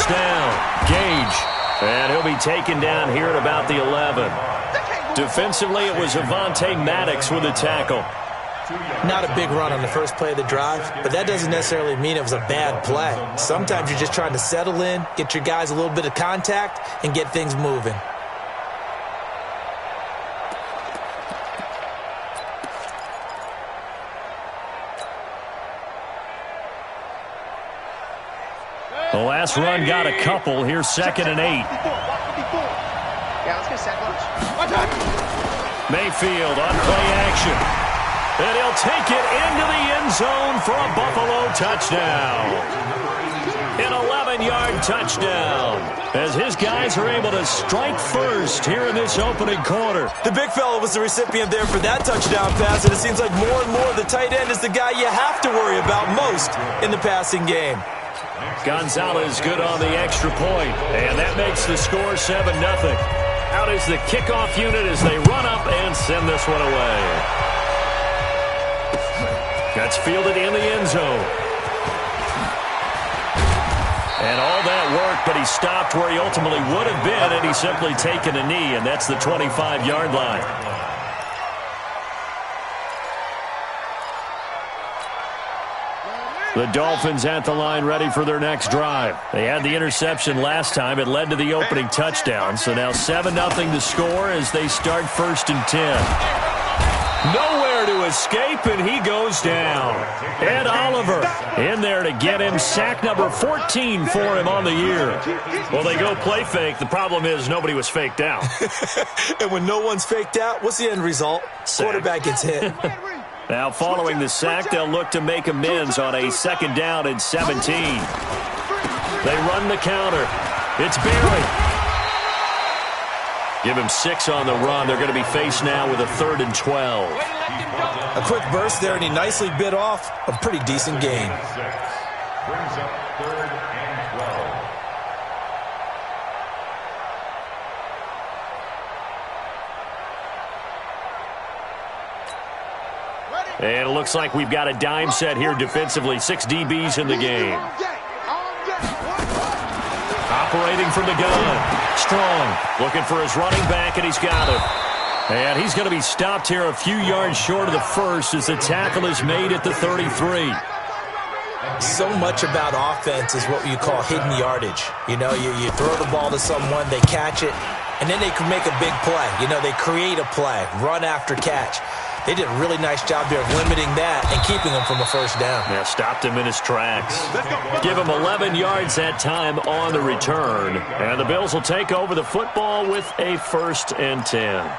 first down. Gage. And he'll be taken down here at about the 11. Defensively, it was Avonte Maddox with a tackle. Not a big run on the first play of the drive, but that doesn't necessarily mean it was a bad play. Sometimes you're just trying to settle in, get your guys a little bit of contact, and get things moving. The last run got a couple. Here's 2nd and 8. Yeah, let's get set lunch. Mayfield on play action. And he'll take it into the end zone for a Buffalo touchdown. An 11-yard touchdown as his guys are able to strike first here in this opening quarter. The big fella was the recipient there for that touchdown pass, and it seems like more and more the tight end is the guy you have to worry about most in the passing game. Gonzalez good on the extra point, and that makes the score 7-0. Out is the kickoff unit as they run up and send this one away. That's fielded in the end zone. And all that work, but he stopped where he ultimately would have been, and he's simply taken a knee, and that's the 25-yard line. The Dolphins at the line ready for their next drive. They had the interception last time. It led to the opening touchdown. So now 7-0 to score as they start 1st and 10. Nowhere to escape, and he goes down. Ed Oliver in there to get him. Sack number 14 for him on the year. Well, they go play fake. The problem is nobody was faked out. And when no one's faked out, what's the end result? Sack. Quarterback gets hit. Now, following the sack, they'll look to make amends on a 2nd down and 17. They run the counter. It's Barry. Give him 6 on the run. They're going to be faced now with a 3rd and 12. A quick burst there, and he nicely bit off a pretty decent gain. Brings up 3rd and 12. And it looks like we've got a dime set here defensively. 6 DBs in the game. Operating from the gun. Strong. Looking for his running back, and he's got him. And he's going to be stopped here a few yards short of the first as the tackle is made at the 33. So much about offense is what you call hidden yardage. You know, you throw the ball to someone, they catch it, and then they can make a big play. You know, they create a play, run after catch. They did a really nice job there of limiting that and keeping him from a first down. Yeah, stopped him in his tracks. Give him 11 yards that time on the return. And the Bills will take over the football with a 1st and 10.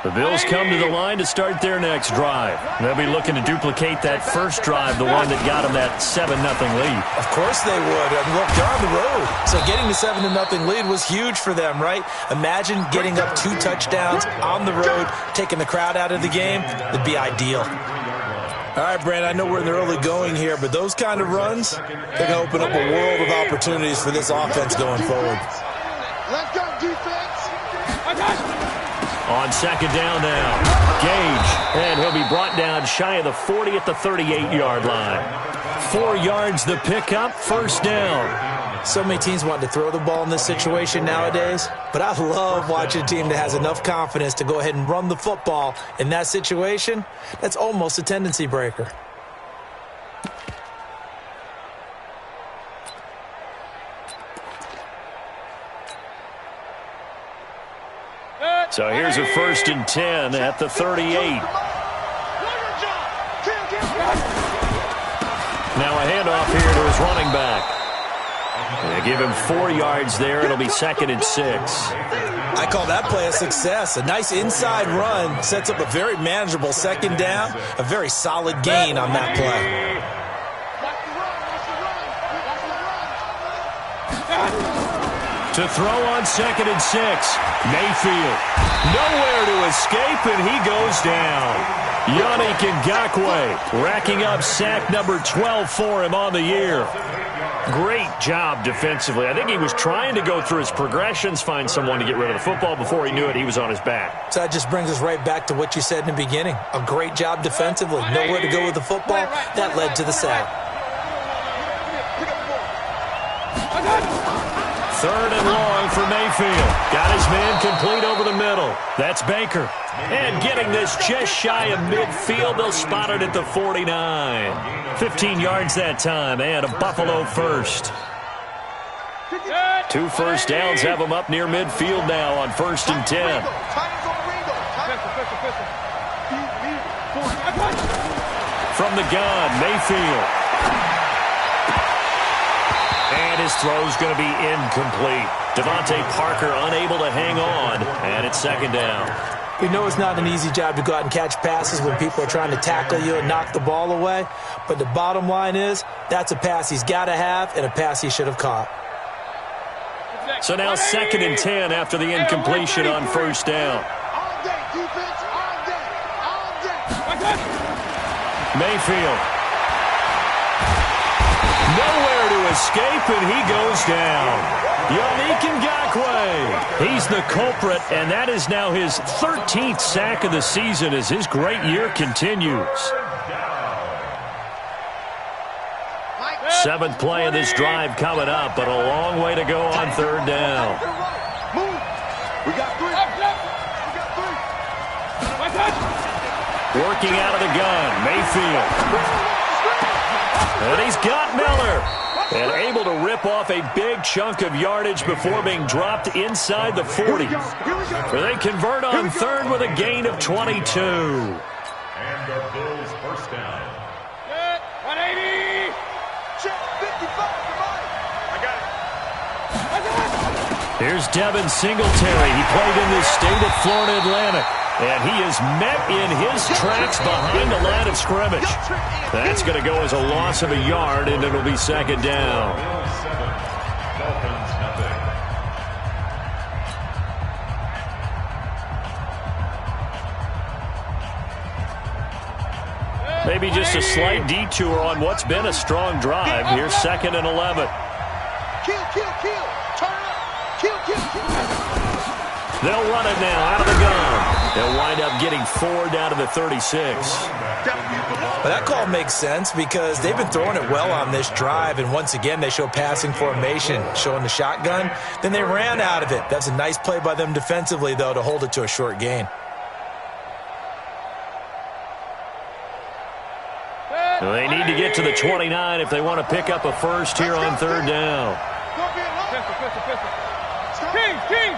The Bills come to the line to start their next drive. They'll be looking to duplicate that first drive, the one that got them that 7-0 lead. Of course they would. And look, they're on the road. So getting the 7-0 lead was huge for them, right? Imagine getting up 2 touchdowns on the road, taking the crowd out of the game. That'd be ideal. All right, Brand, I know we're in the early going here, but those kind of runs, they're going to open up a world of opportunities for this offense going forward. Let's go, defense. On 2nd down now, Gage, and he'll be brought down shy of the 40 at the 38-yard line. 4 yards the pickup, 1st down. So many teams want to throw the ball in this situation nowadays, but I love watching a team that has enough confidence to go ahead and run the football in that situation. That's almost a tendency breaker. So here's a 1st and 10 at the 38. Now a handoff here to his running back. They give him 4 yards there. It'll be 2nd and 6. I call that play a success. A nice inside run sets up a very manageable 2nd down. A very solid gain on that play. To throw on 2nd and 6. Mayfield. Nowhere to escape, and he goes down. Yannick Ngakoue racking up sack number 12 for him on the year. Great job defensively. I think he was trying to go through his progressions, find someone to get rid of the football. Before he knew it, he was on his back. So that just brings us right back to what you said in the beginning. A great job defensively. Nowhere to go with the football. That led to the sack. Third and long for Mayfield. Got his man complete over the middle. That's Baker. And getting this just shy of midfield, they'll spot it at the 49. 15 yards that time, and a Buffalo first. 2 first downs have them up near midfield now on 1st and 10. From the gun, Mayfield. And his throw's going to be incomplete. Devontae Parker unable to hang on, and it's 2nd down. We know it's not an easy job to go out and catch passes when people are trying to tackle you and knock the ball away, but the bottom line is that's a pass he's got to have and a pass he should have caught. So now 2nd and 10 after the incompletion on 1st down. Mayfield. Nowhere to escape, and he goes down. Yannick Ngakoue. He's the culprit, and that is now his 13th sack of the season as his great year continues. 7th play of this drive coming up, but a long way to go on 3rd down. We got 3. Working out of the gun, Mayfield. And he's got Miller. And able to rip off a big chunk of yardage before being dropped inside the 40. Where they convert on 3rd with a gain of 22. And the Bills first down. 180. Check 55. I got it. Here's Devin Singletary. He played in the state of Florida Atlantic. And he is met in his tracks behind the line of scrimmage. That's going to go as a loss of a yard, and it'll be 2nd down. Bills 7, Dolphins nothing. Maybe just a slight detour on what's been a strong drive. Here's 2nd and 11. Kill. Turn up. Kill. They'll run it now out of the gun. They'll wind up getting 4 down to the 36. But that call makes sense because they've been throwing it well on this drive, and once again they show passing formation, showing the shotgun. Then they ran out of it. That's a nice play by them defensively, though, to hold it to a short gain. Well, they need to get to the 29 if they want to pick up a first here on 3rd down. King.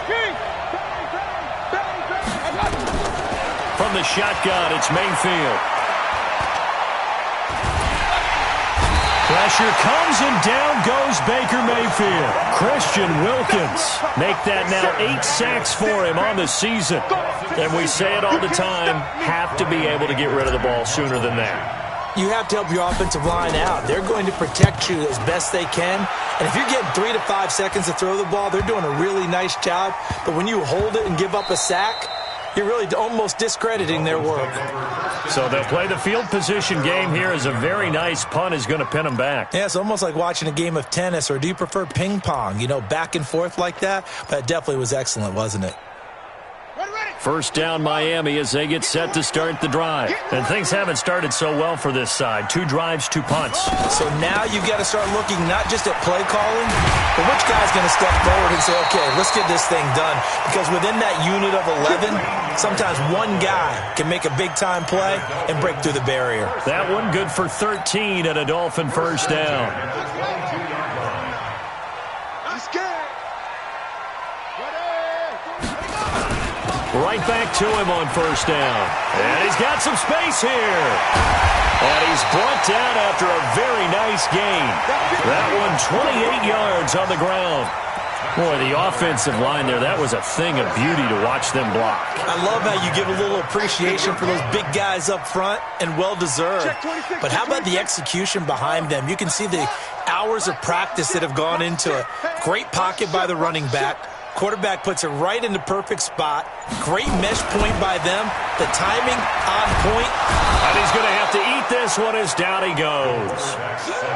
From the shotgun, it's Mayfield. Pressure comes, and down goes Baker Mayfield. Christian Wilkins make that now 8 sacks for him on the season. And we say it all the time, have to be able to get rid of the ball sooner than that. You have to help your offensive line out. They're going to protect you as best they can. And if you're getting 3 to 5 seconds to throw the ball, they're doing a really nice job. But when you hold it and give up a sack, you're really almost discrediting their work. So they'll play the field position game here as a very nice punt is going to pin them back. Yeah, it's almost like watching a game of tennis, or do you prefer ping pong? You know, back and forth like that? But it definitely was excellent, wasn't it? First down Miami as they get set to start the drive. And things haven't started so well for this side. 2 drives, 2 punts. So now you've got to start looking not just at play calling, but which guy's going to step forward and say, okay, let's get this thing done. Because within that unit of 11, sometimes one guy can make a big-time play and break through the barrier. That one good for 13 at a Dolphin first down. Right back to him on first down. And he's got some space here. And he's brought down after a very nice gain. That one 28 yards on the ground. Boy, the offensive line there, that was a thing of beauty to watch them block. I love how you give a little appreciation for those big guys up front, and well-deserved. But how about the execution behind them? You can see the hours of practice that have gone into it. Great pocket by the running back. Quarterback puts it right in the perfect spot. Great mesh point by them. The timing on point. And he's going to have to eat this one as down he goes.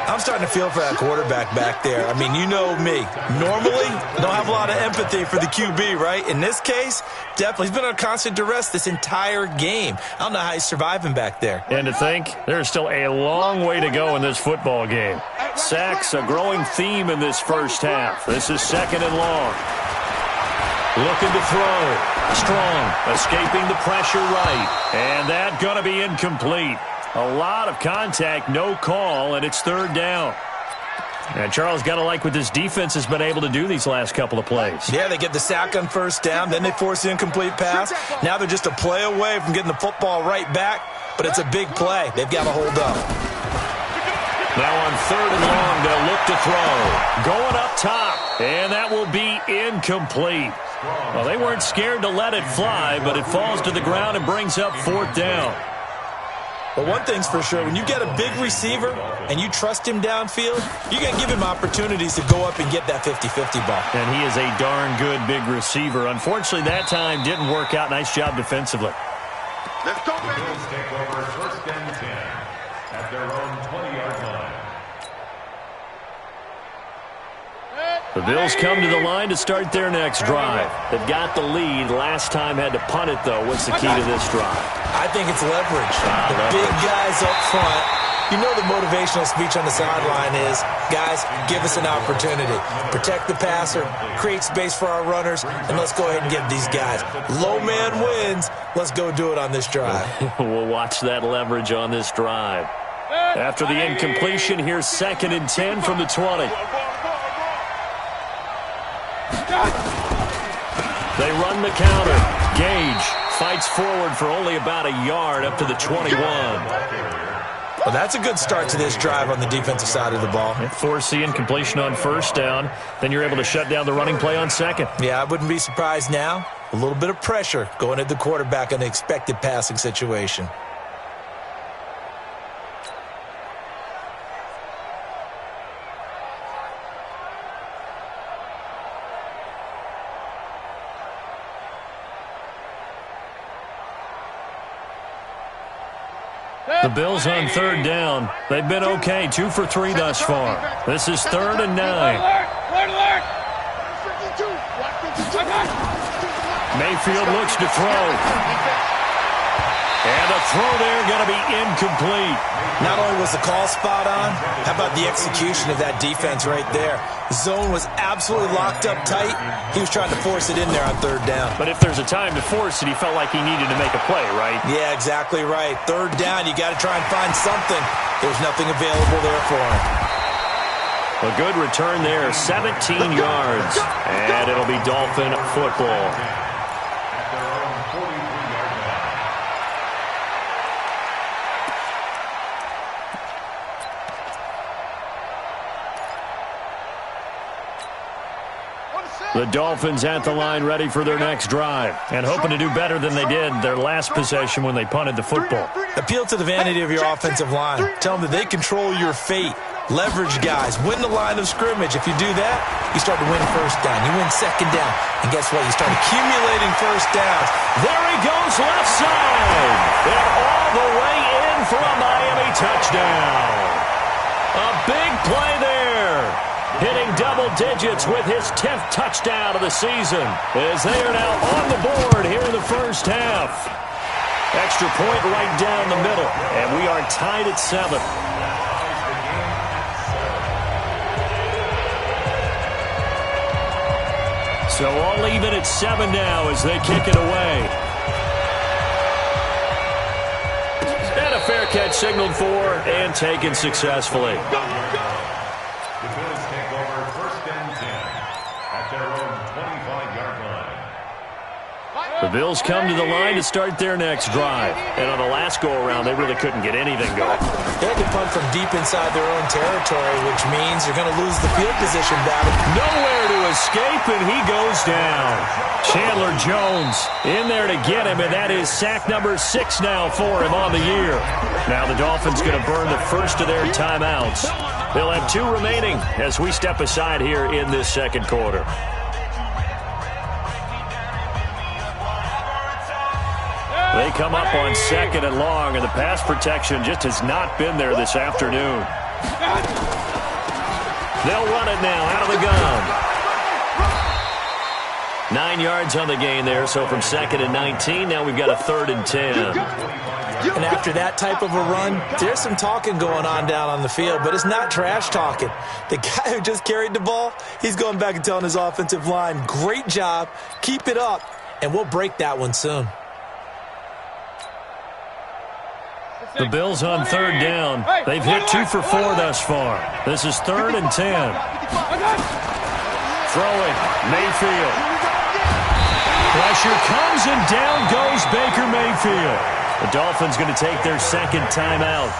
I'm starting to feel for that quarterback back there. I mean, you know me. Normally, don't have a lot of empathy for the QB, right? In this case, definitely. He's been under constant duress this entire game. I don't know how he's surviving back there. And to think, there's still a long way to go in this football game. Sacks, a growing theme in this first half. This is 2nd and long. Looking to throw. Strong, escaping the pressure right. And that going to be incomplete. A lot of contact, no call, and it's 3rd down. And Charles, got to like what this defense has been able to do these last couple of plays. Yeah, they get the sack on 1st down, then they force the incomplete pass. Now they're just a play away from getting the football right back, but it's a big play. They've got to hold up. Now on 3rd and long, they'll look to throw. Going up top, and that will be incomplete. Well, they weren't scared to let it fly, but it falls to the ground and brings up 4th down. But one thing's for sure, when you get a big receiver and you trust him downfield, you're going to give him opportunities to go up and get that 50-50 ball. And he is a darn good big receiver. Unfortunately, that time didn't work out. Nice job defensively. Let's go, The Bills take over 1st and 10 at their own 20-yard line. The Bills come to the line to start their next drive. They've got the lead. Last time had to punt it, though. What's the key to this drive? I think it's leverage. The big guys up front. You know the motivational speech on the sideline is, guys, give us an opportunity. Protect the passer, create space for our runners, and let's go ahead and give these guys. Low man wins. Let's go do it on this drive. We'll watch that leverage on this drive. After the incompletion, here's 2nd and 10 from the 20. They run the counter. Gage fights forward for only about a yard up to the 21. Well, that's a good start to this drive on the defensive side of the ball. Force the incompletion on 1st down. Then you're able to shut down the running play on 2nd. Yeah, I wouldn't be surprised now. A little bit of pressure going at the quarterback in an expected passing situation. The Bills on 3rd down. They've been okay, 2 for 3 thus far. This is 3rd and 9. Mayfield looks to throw. And the throw there going to be incomplete. Not only was the call spot on, how about the execution of that defense right there? The zone was absolutely locked up tight. He was trying to force it in there on 3rd down. But if there's a time to force it, he felt like he needed to make a play, right? Yeah, exactly right. 3rd down, you got to try and find something. There's nothing available there for him. A good return there, 17 yards. And it'll be Dolphin football. The Dolphins at the line ready for their next drive and hoping to do better than they did their last possession when they punted the football. Appeal to the vanity of your offensive line. Tell them that they control your fate. Leverage guys. Win the line of scrimmage. If you do that, you start to win 1st down. You win 2nd down. And guess what? You start accumulating 1st downs. There he goes left side. And all the way in for a Miami touchdown. A big play there. Hitting double digits with his 10th touchdown of the season as they are now on the board here in the first half. Extra point right down the middle, and we are tied at 7. So all even at 7 now as they kick it away. And a fair catch signaled for and taken successfully. The Bills take over 1st and 10 at their own 25-yard line. The Bills come to the line to start their next drive. And on the last go-around, they really couldn't get anything going. They had to punt from deep inside their own territory, which means you're going to lose the field position battle. Nowhere to escape, and he goes down. Chandler Jones in there to get him, and that is sack number 6 now for him on the year. Now the Dolphins going to burn the first of their timeouts. They'll have 2 remaining as we step aside here in this second quarter. They come up on 2nd and long, and the pass protection just has not been there this afternoon. They'll run it now out of the gun. 9 yards on the gain there, so from 2nd and 19, now we've got a 3rd and 10. And after that type of a run, there's some talking going on down on the field, but it's not trash talking. The guy who just carried the ball, he's going back and telling his offensive line, great job, keep it up, and we'll break that one soon. The Bills on third down. They've hit 2 for 4 thus far. This is 3rd and 10. Throwing, Mayfield. Pressure comes and down goes Baker Mayfield. The Dolphins going to take their second timeout.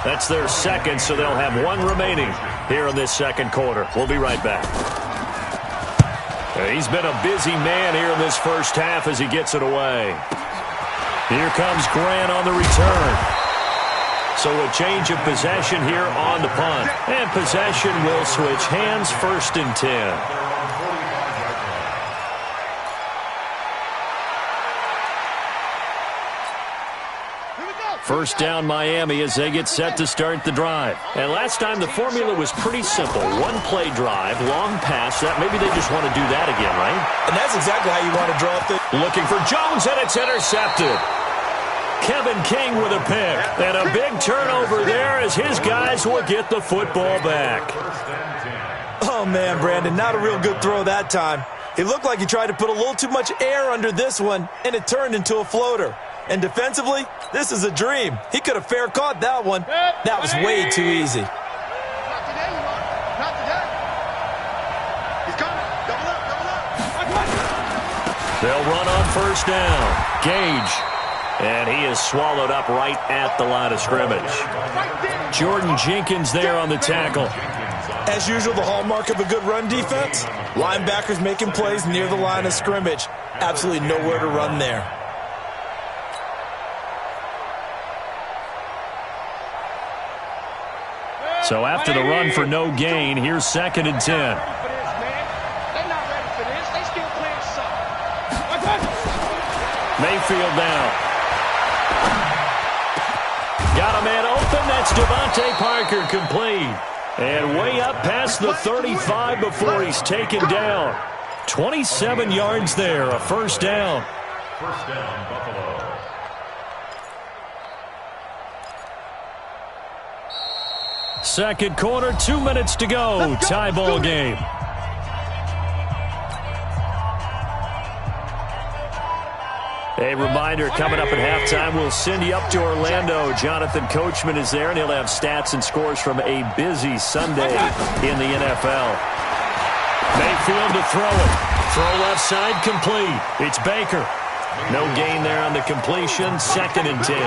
That's their second, so they'll have 1 remaining here in this second quarter. We'll be right back. He's been a busy man here in this first half as he gets it away. Here comes Grant on the return. So a change of possession here on the punt. And possession will switch hands, 1st and 10. First down Miami as they get set to start the drive. And last time the formula was pretty simple. 1-play drive, long pass. That maybe they just want to do that again, right? And that's exactly how you want to draw things. Looking for Jones, and it's intercepted. Kevin King with a pick. And a big turnover there as his guys will get the football back. Oh, man, Brandon, not a real good throw that time. It looked like he tried to put a little too much air under this one, and it turned into a floater. And defensively, this is a dream. He could have fair caught that one. That was way too easy. Not today, you are. Not today. He's coming. Double up, double up. They'll run on first down. Gage. And he is swallowed up right at the line of scrimmage. Jordan Jenkins there on the tackle. As usual, the hallmark of a good run defense, linebackers making plays near the line of scrimmage. Absolutely nowhere to run there. So after the run for no gain, here's 2nd and 10. They're not ready for this. They still playing suck. Mayfield now. Got a man open. That's Devontae Parker complete. And way up past the 35 before he's taken down. 27 yards there, a first down. First down, Buffalo. Second quarter, 2 minutes to go. Tie ball game. A reminder, coming up at halftime, we'll send you up to Orlando. Jonathan Coachman is there, and he'll have stats and scores from a busy Sunday in the NFL. Mayfield to throw it. Throw left side, complete. It's Baker. No gain there on the completion, 2nd and 10.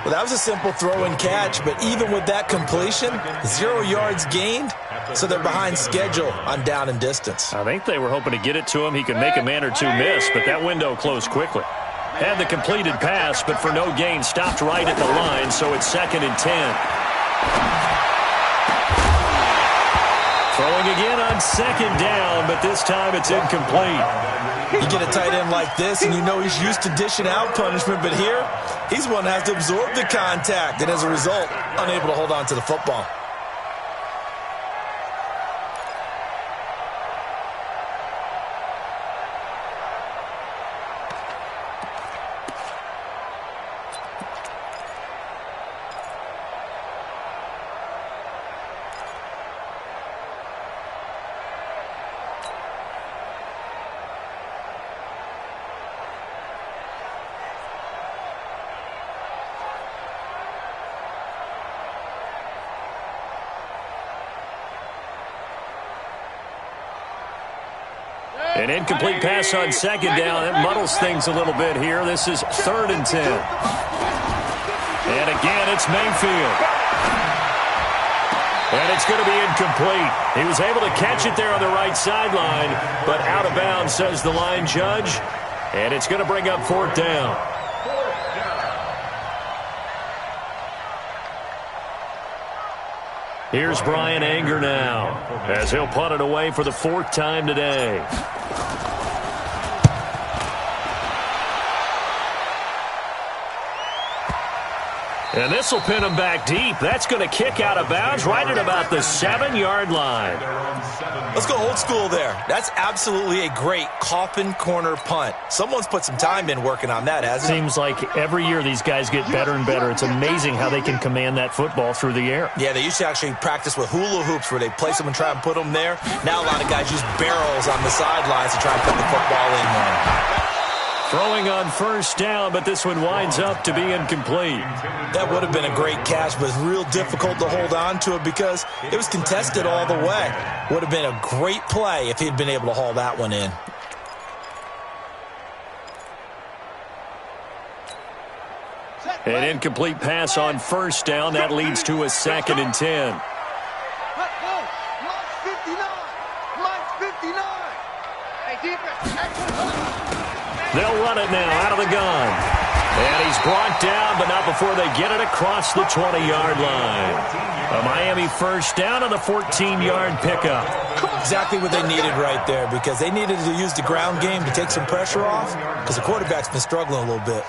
Well, that was a simple throw and catch, but even with that completion, 0 yards gained, so they're behind schedule on down and distance. I think they were hoping to get it to him. He could make a man or two miss, but that window closed quickly. Had the completed pass, but for no gain, stopped right at the line, so it's 2nd and 10. Throwing again on 2nd down, but this time it's incomplete. You get a tight end like this, and you know he's used to dishing out punishment, but here, he's one that has to absorb the contact, and as a result, unable to hold on to the football. An incomplete pass on 2nd down. That muddles things a little bit here. This is 3rd and 10. And again, it's Mayfield. And it's going to be incomplete. He was able to catch it there on the right sideline, but out of bounds, says the line judge. And it's going to bring up 4th down. Here's Brian Anger now, as he'll punt it away for the 4th time today. And this will pin him back deep. That's going to kick out of bounds right at about the 7-yard line. Let's go old school there. That's absolutely a great coffin corner punt. Someone's put some time in working on that, hasn't it? Seems like every year these guys get better and better. It's amazing how they can command that football through the air. Yeah, they used to actually practice with hula hoops where they place them and try and put them there. Now a lot of guys use barrels on the sidelines to try and put the football in there. Throwing on first down, but this one winds up to be incomplete. That would have been a great catch, but it's real difficult to hold on to it because it was contested all the way. Would have been a great play if he'd been able to haul that one in. An incomplete pass on first down. That leads to a 2nd and 10. They'll run it now out of the gun. And he's brought down, but not before they get it across the 20-yard line. A Miami first down on the 14-yard pickup. Exactly what they needed right there because they needed to use the ground game to take some pressure off because the quarterback's been struggling a little bit.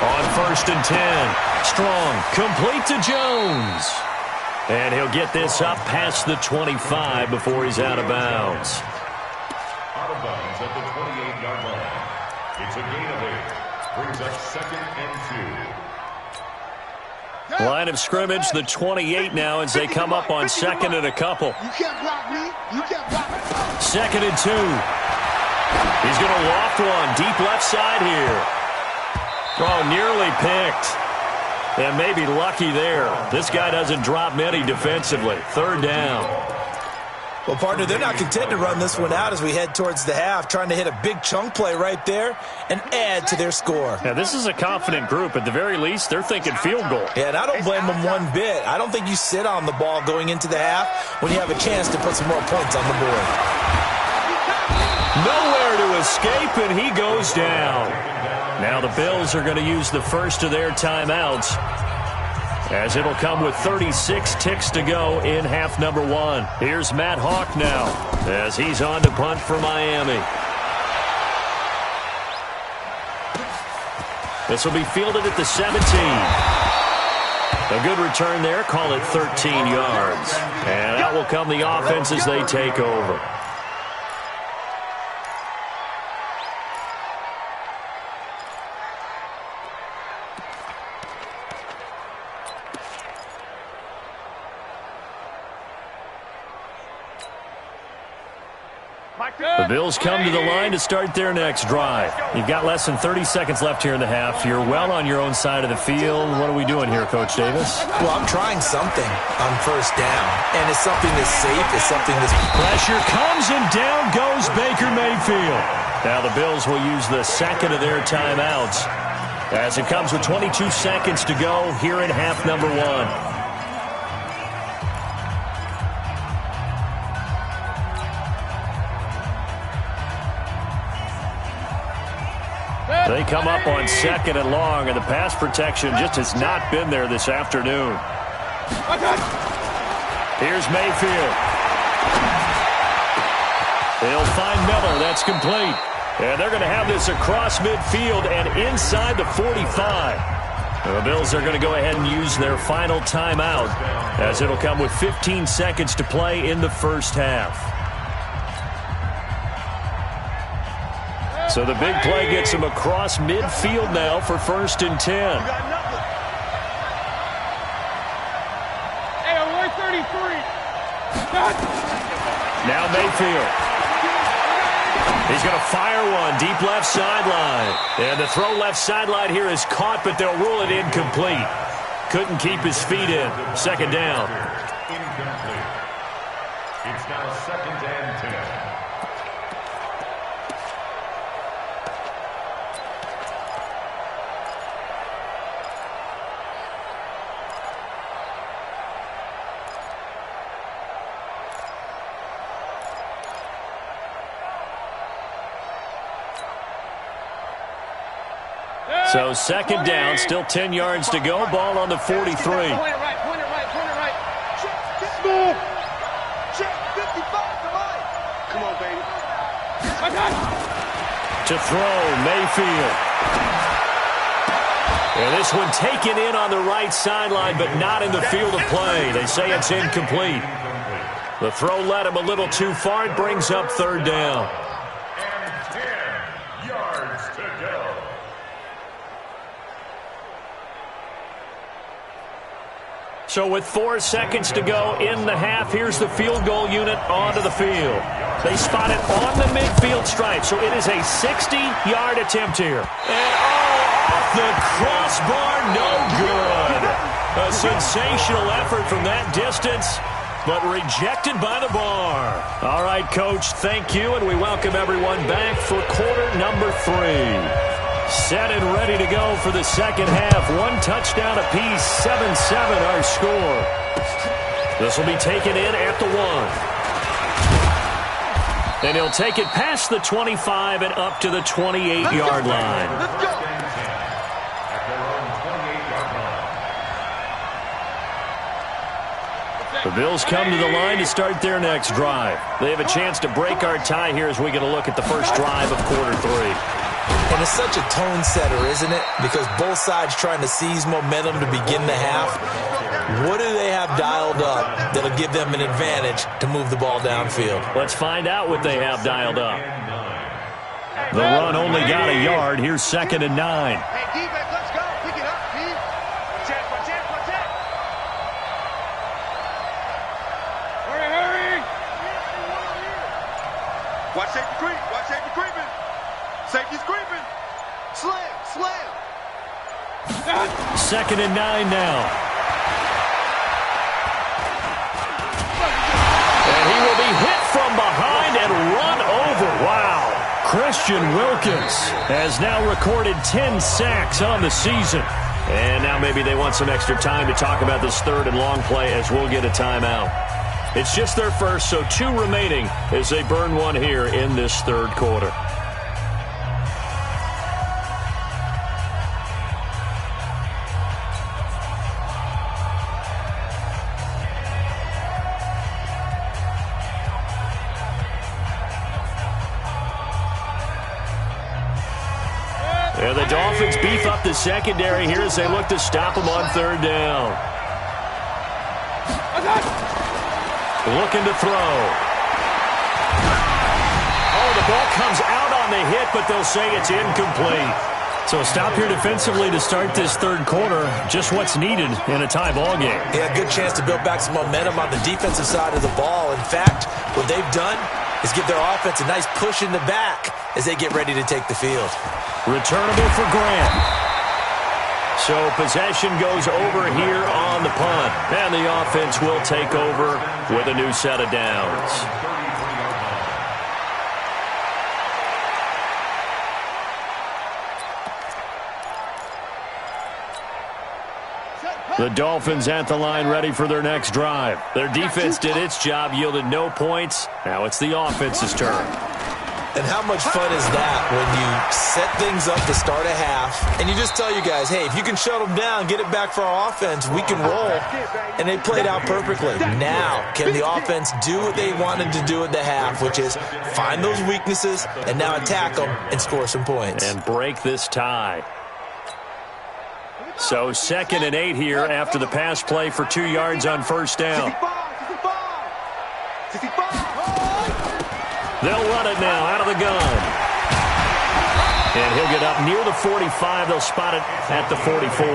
On first and 10, Strong, complete to Jones. And he'll get this up past the 25 before he's out of bounds. Out of bounds at the 28-yard line. It's a gain of 8. Brings up 2nd and 2. Line of scrimmage, the 28 now as they come up on 2nd and a couple. You can't block me. You can't block me. 2nd and 2. He's going to loft one deep left side here. Oh, nearly picked. And maybe lucky there. This guy doesn't drop many defensively. 3rd down. Well, partner, they're not content to run this one out as we head towards the half, trying to hit a big chunk play right there and add to their score. Now, this is a confident group. At the very least, they're thinking field goal. Yeah, and I don't blame them one bit. I don't think you sit on the ball going into the half when you have a chance to put some more points on the board. Nowhere to escape, and he goes down. Now the Bills are going to use the first of their timeouts as it'll come with 36 ticks to go in half number 1. Here's Matt Hawk now as he's on to punt for Miami. This will be fielded at the 17. A good return there. Call it 13 yards. And out will come the offense as they take over. The Bills come to the line to start their next drive. You've got less than 30 seconds left here in the half. You're well on your own side of the field. What are we doing here, Coach Davis? Well, I'm trying something on first down, and it's something that's safe. It's something that's... Pressure comes, and down goes Baker Mayfield. Now the Bills will use the 2nd of their timeouts as it comes with 22 seconds to go here in half number 1. They come up on 2nd and long, and the pass protection just has not been there this afternoon. Here's Mayfield. They'll find Miller. That's complete. And they're going to have this across midfield and inside the 45. The Bills are going to go ahead and use their final timeout as it'll come with 15 seconds to play in the first half. So the big play gets him across midfield now for 1st and 10. Hey, we're 33. Now Mayfield. He's going to fire one deep left sideline. And the throw left sideline here is caught, but they'll rule it incomplete. Couldn't keep his feet in. 2nd down. Incomplete. It's now 2nd and 10. So 2nd down, still 10 yards to go. Ball on the 43. Point it right. Check 55 to Mike. Come on, baby. To throw, Mayfield. And this one taken in on the right sideline, but not in the field of play. They say it's incomplete. The throw led him a little too far. It brings up third down. And 10 yards to go. So with 4 seconds to go in the half, here's the field goal unit onto the field. They spot it on the midfield stripe, so it is a 60-yard attempt here. And off the crossbar, no good. A sensational effort from that distance, but rejected by the bar. All right, Coach, thank you, and we welcome everyone back for quarter number 3. Set and ready to go for the second half. 1 touchdown apiece, 7-7 our score. This will be taken in at the 1. And he'll take it past the 25 and up to the 28-yard line. Let's go. The Bills come to the line to start their next drive. They have a chance to break our tie here as we get a look at the first drive of quarter 3. And it's such a tone setter, isn't it? Because both sides trying to seize momentum to begin the half. What do they have dialed up that'll give them an advantage to move the ball downfield? Let's find out what they have dialed up. The run only got a yard. Here's 2nd and 9. Hey, defense, let's go. Pick it up, Pete. Check. Hurry. Watch safety creep. Watch safety creeping. Safety's creeping. Slam. 2nd and 9 now. And he will be hit from behind and run over. Wow. Christian Wilkins has now recorded 10 sacks on the season. And now maybe they want some extra time to talk about this 3rd and long play as we'll get a timeout. It's just their first, so 2 remaining as they burn 1 here in this 3rd quarter. And the Dolphins beef up the secondary here as they look to stop him on 3rd down. Looking to throw. Oh, the ball comes out on the hit, but they'll say it's incomplete. So a stop here defensively to start this 3rd quarter. Just what's needed in a tie ball game. Yeah, good chance to build back some momentum on the defensive side of the ball. In fact, what they've done is give their offense a nice push in the back as they get ready to take the field. Returnable for Grant. So possession goes over here on the punt. And the offense will take over with a new set of downs. The Dolphins at the line ready for their next drive. Their defense did its job, yielded no points. Now it's the offense's turn. And how much fun is that when you set things up to start a half and you just tell you guys, hey, if you can shut them down, get it back for our offense, we can roll. And they played out perfectly. Now, can the offense do what they wanted to do at the half, which is find those weaknesses and now attack them and score some points. And break this tie. So 2nd and 8 here after the pass play for 2 yards on 1st down. They'll run it now out of the gun. And he'll get up near the 45. They'll spot it at the 44.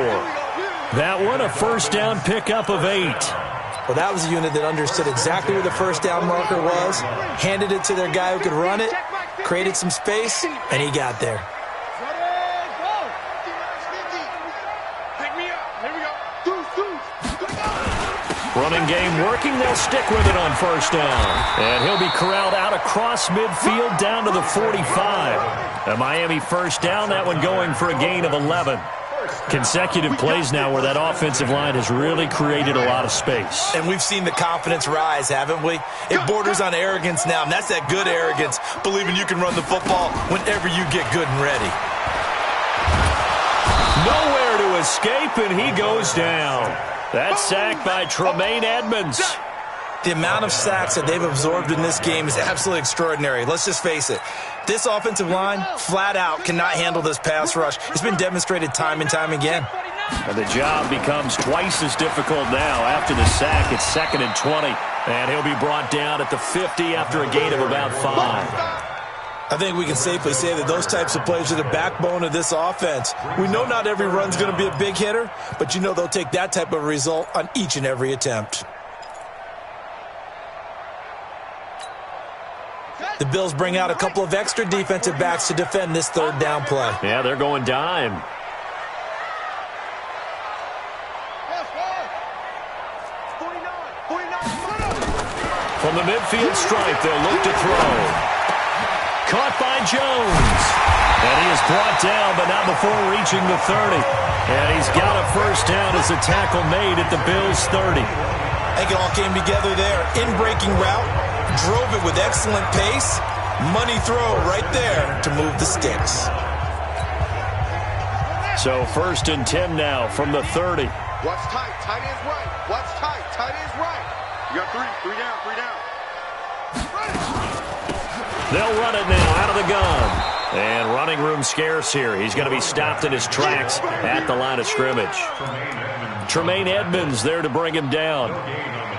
That one, a 1st down pickup of 8. Well, that was a unit that understood exactly where the 1st down marker was, handed it to their guy who could run it, created some space, and he got there. Running game working. They'll stick with it on 1st down. And he'll be corralled out across midfield down to the 45. A Miami 1st down, that one going for a gain of 11. Consecutive plays now where that offensive line has really created a lot of space. And we've seen the confidence rise, haven't we? It borders on arrogance now, and that's that good arrogance, believing you can run the football whenever you get good and ready. Nowhere to escape, and he goes down. That sack by Tremaine Edmonds. The amount of sacks that they've absorbed in this game is absolutely extraordinary. Let's just face it. This offensive line, flat out, cannot handle this pass rush. It's been demonstrated time and time again. And the job becomes twice as difficult now. After the sack, it's 2nd and 20. And he'll be brought down at the 50 after a gain of about 5. I think we can safely say that those types of plays are the backbone of this offense. We know not every run's going to be a big hitter, but you know they'll take that type of result on each and every attempt. The Bills bring out a couple of extra defensive backs to defend this 3rd down play. Yeah, they're going dime. From the midfield stripe, they'll look to throw. Caught by Jones. And he is brought down, but not before reaching the 30. And he's got a first down as a tackle made at the Bills' 30. I think it all came together there. In-breaking route, drove it with excellent pace. Money throw right there to move the sticks. So 1st and 10 now from the 30. Watch tight. Tight end's right. Watch tight. Tight end's right. You got 3. 3 down. 3 down. They'll run it now out of the gun. And running room scarce here. He's going to be stopped in his tracks at the line of scrimmage. Tremaine Edmonds there to bring him down.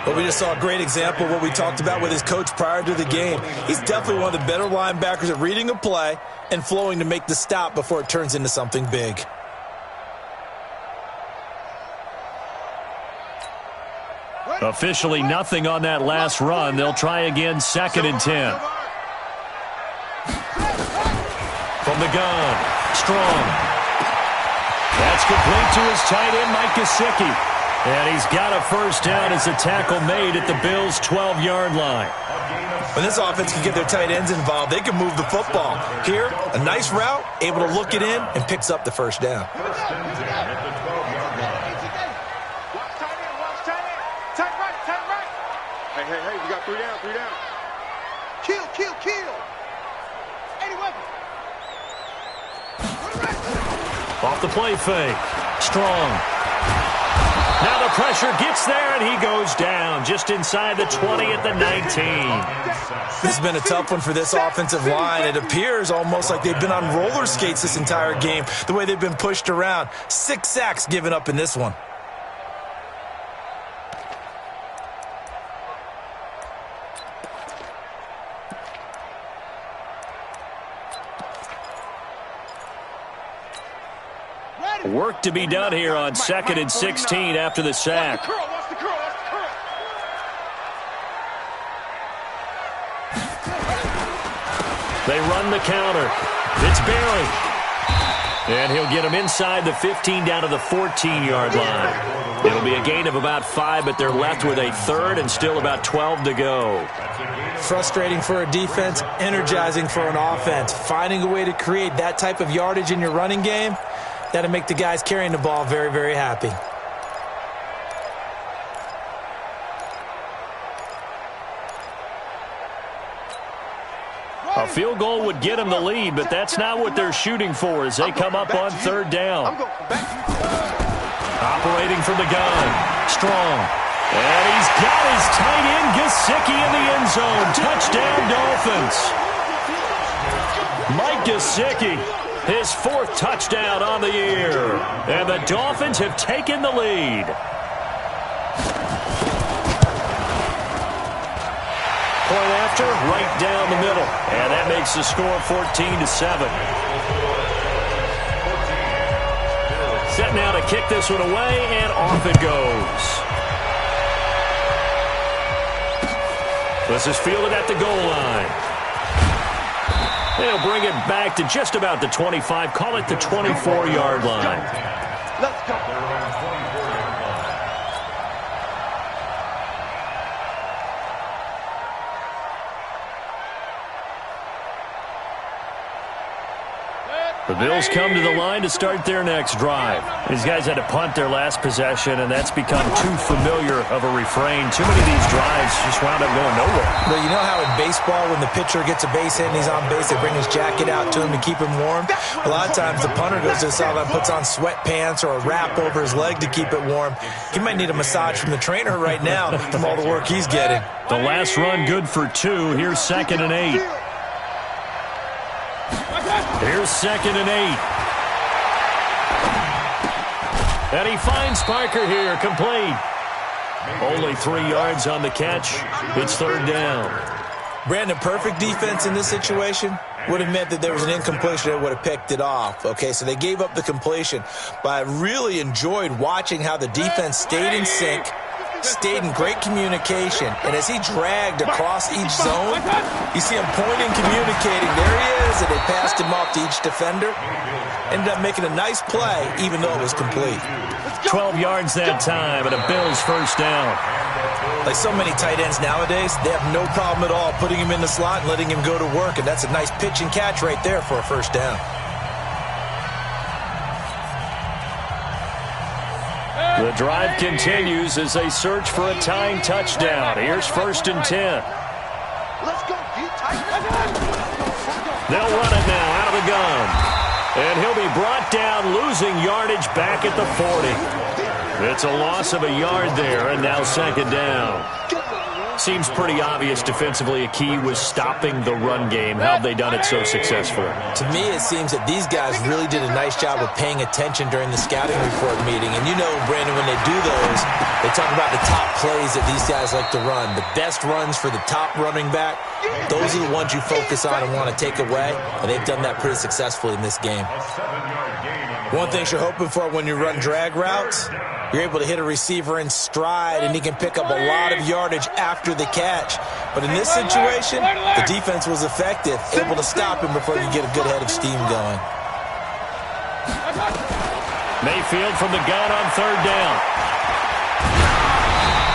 But we just saw a great example of what we talked about with his coach prior to the game. He's definitely one of the better linebackers at reading a play and flowing to make the stop before it turns into something big. Officially nothing on that last run. They'll try again 2nd and 10. From the gun, Strong. That's complete to his tight end, Mike Gesicki. And he's got a first down as a tackle made at the Bills' 12-yard line. When this offense can get their tight ends involved, they can move the football. Here, a nice route, able to look it in, and picks up the first down. Hey, you got 3 down, 3 down. Kill. Any weapon. Off the play fake. Strong. Now the pressure gets there, and he goes down just inside the 20 at the 19. This has been a tough one for this offensive line. It appears almost like they've been on roller skates this entire game, the way they've been pushed around. 6 sacks given up in this one. Work to be done here on 2nd and 16 after the sack. They run the counter. It's Barry. And he'll get him inside the 15 down to the 14-yard line. It'll be a gain of about 5, but they're left with a 3rd and still about 12 to go. Frustrating for a defense, energizing for an offense. Finding a way to create that type of yardage in your running game, that'll make the guys carrying the ball very, very happy. A field goal would get them the lead, but that's not what they're shooting for as they come up on 3rd down. Operating from the gun. Strong. And he's got his tight end, Gesicki, in the end zone. Touchdown, Dolphins. Mike Gesicki, his 4th touchdown on the year. And the Dolphins have taken the lead. Point after, right down the middle. And that makes the score 14-7. Set now to kick this one away, and off it goes. This is fielded at the goal line. They'll bring it back to just about the 25. Call it the 24-yard line. Let's go. The Bills come to the line to start their next drive. These guys had to punt their last possession, and that's become too familiar of a refrain. Too many of these drives just wound up going nowhere. But you know how in baseball, when the pitcher gets a base hit and he's on base, they bring his jacket out to him to keep him warm? A lot of times the punter goes to the sideline, puts on sweatpants or a wrap over his leg to keep it warm. He might need a massage from the trainer right now from all the work he's getting. The last run good for 2. Here's 2nd and 8. Here's 2nd and 8. And he finds Parker here, complete. Only 3 yards on the catch. It's 3rd down. Brandon, perfect defense in this situation would have meant that there was an incompletion that would have picked it off. Okay, so they gave up the completion. But I really enjoyed watching how the defense stayed in sync, stayed in great communication, and as he dragged across each zone, you see him pointing, communicating. There he is, and they passed him off to each defender. Ended up making a nice play, even though it was complete. 12 yards that time, and a Bills 1st down. Like so many tight ends nowadays, they have no problem at all putting him in the slot and letting him go to work, and that's a nice pitch and catch right there for a 1st down. The drive continues as they search for a tying touchdown. Here's 1st and 10. Let's go, D. Tight. They'll run it now out of the gun. And he'll be brought down, losing yardage back at the 40. It's a loss of a yard there, and now 2nd down. Seems pretty obvious defensively a key was stopping the run game. How have they done it so successfully? To me, it seems that these guys really did a nice job of paying attention during the scouting report meeting. And you know, Brandon, when they do those, they talk about the top plays that these guys like to run. The best runs for the top running back, those are the ones you focus on and want to take away. And they've done that pretty successfully in this game. One thing you're hoping for when you run drag routes, you're able to hit a receiver in stride, and he can pick up a lot of yardage after the catch. But in this situation, the defense was effective, able to stop him before you get a good head of steam going. Mayfield from the gun on 3rd down.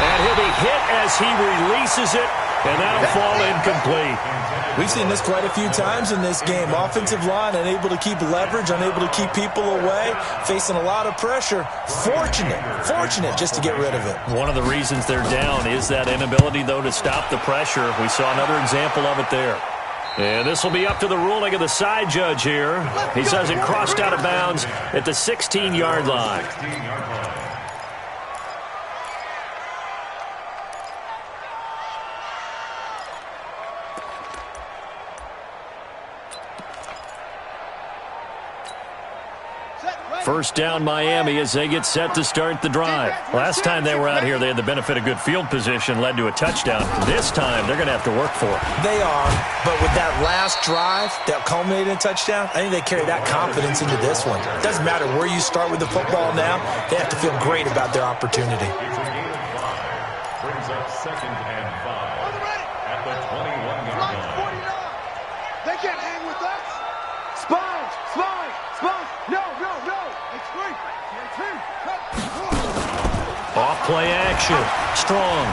And he'll be hit as he releases it, and that'll fall incomplete. We've seen this quite a few times in this game. Offensive line unable to keep leverage, unable to keep people away, facing a lot of pressure. Fortunate just to get rid of it. One of the reasons they're down is that inability, though, to stop the pressure. We saw another example of it there. And this will be up to the ruling of the side judge here. He says it crossed out of bounds at the 16-yard line. First down Miami as they get set to start the drive. Last time they were out here, they had the benefit of good field position, led to a touchdown. This time, they're going to have to work for it. They are, but with that last drive that culminated in a touchdown, I think they carry that confidence into this one. It doesn't matter where you start with the football now, they have to feel great about their opportunity. Brings up 2nd and 5 at the 21-yard line. They can't hang with us. Sponge. No. Off play action. Strong.